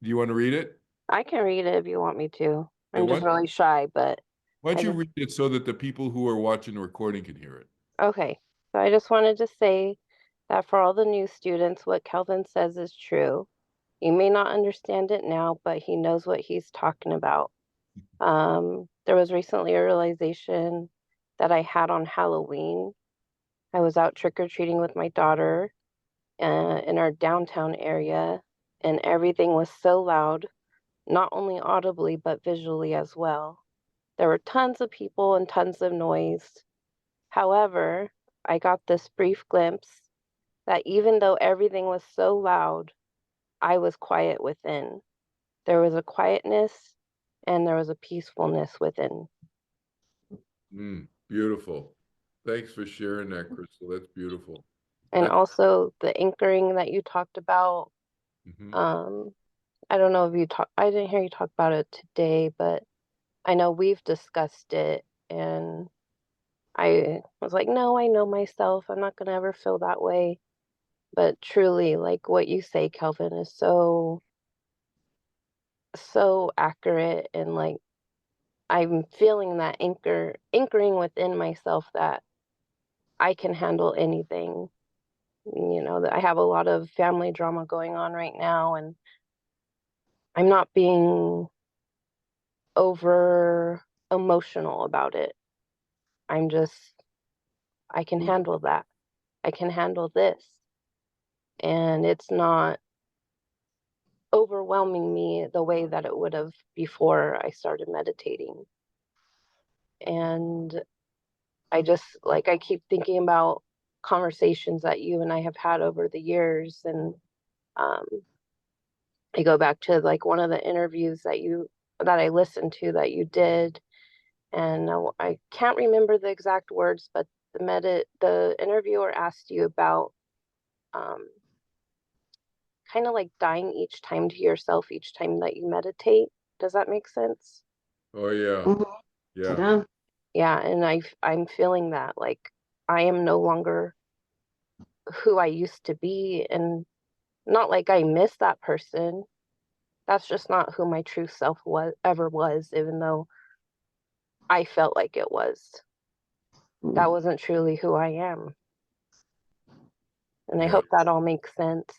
Do you want to read it? I can read it if you want me to. Yeah, I'm just really shy, but why don't I you just read it so that the people who are watching the recording can hear it? okay. So I just wanted to say that for all the new students, what Kelvin says is true. You may not understand it now, but he knows what he's talking about. There was recently a realization that I had on Halloween. I was out trick-or-treating with my daughter in our downtown area, and everything was so loud, not only audibly, but visually as well. There were tons of people and tons of noise. However, I got this brief glimpse that even though everything was so loud, I was quiet within. There was a quietness and there was a peacefulness within. Beautiful. Thanks for sharing that, Krystal. That's beautiful. And That's also the anchoring that you talked about. mhm. Um, I don't know if I didn't hear you talk about it today, but I know we've discussed it. And I was like, no, I know myself. I'm not going to ever feel that way. But truly, like what you say, Kelvin, is so accurate. And like, I'm feeling that anchoring within myself that I can handle anything. You know, that I have a lot of family drama going on right now, and I'm not being over emotional about it. I'm just, I can handle that. I can handle this. And it's not overwhelming me the way that it would have before I started meditating. And I just like I keep thinking about conversations that you and I have had over the years, and um, I go back to like one of the interviews that I listened to that you did, and I can't remember the exact words, but the interviewer asked you about um, kind of like dying each time to yourself each time that you meditate. Does that make sense? Oh yeah. Mhm. Yeah. Yeah. Yeah, and I'm feeling that like I am no longer who I used to be, and not like I miss that person. That's just not who my true self was, even though I felt like it was. That Mm. wasn't truly who I am. And I Yeah. hope that all makes sense.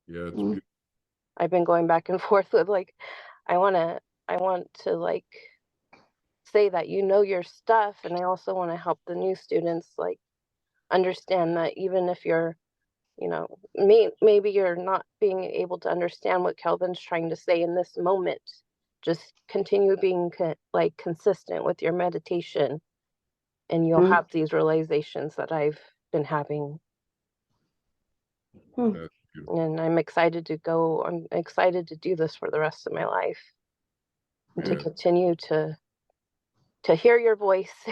Yeah. It's Mm. beautiful. I've been going back and forth with like I want to like say that you know your stuff, and I also want to help the new students like understand that even if you're, maybe you're not being able to understand what Kelvin's trying to say in this moment, just continue being like consistent with your meditation, and you'll Mm. have these realizations that I've been having. Mm. That's beautiful. And I'm excited to do this for the rest of my life, and to Yeah. continue to hear your voice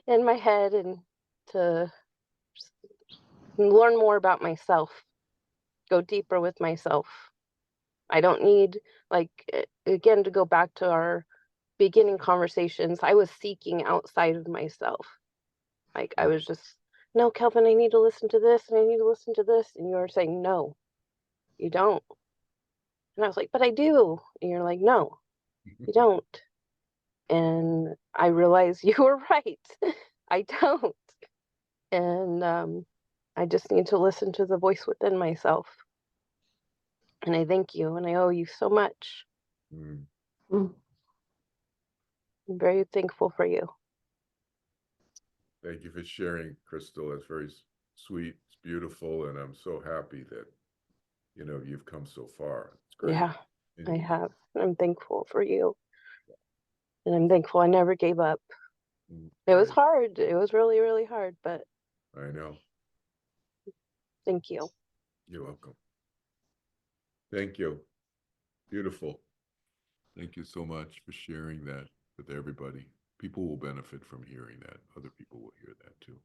in my head, and to learn more about myself, go deeper with myself. I don't need, like, again, to go back to our beginning conversations, I was seeking outside of myself. Like, I was just, no, Kelvin, I need to listen to this and I need to listen to this. And you were saying, no, you don't. And I was like, but I do. And you're like, no, you don't. And I realized you were right. I don't. And I just need to listen to the voice within myself. And I thank you and I owe you so much. Mm. Mm. I'm very thankful for you. Thank you for sharing, Krystal. That's very sweet. It's beautiful, and I'm so happy that you've come so far. It's great. Yeah, I And have. I'm thankful for you. And I'm thankful I never gave up. It was I hard. It was really, really hard, but I know. thank you. You're welcome. Thank you. Beautiful. Thank you so much for sharing that with everybody. People will benefit from hearing that. Other people will hear that too.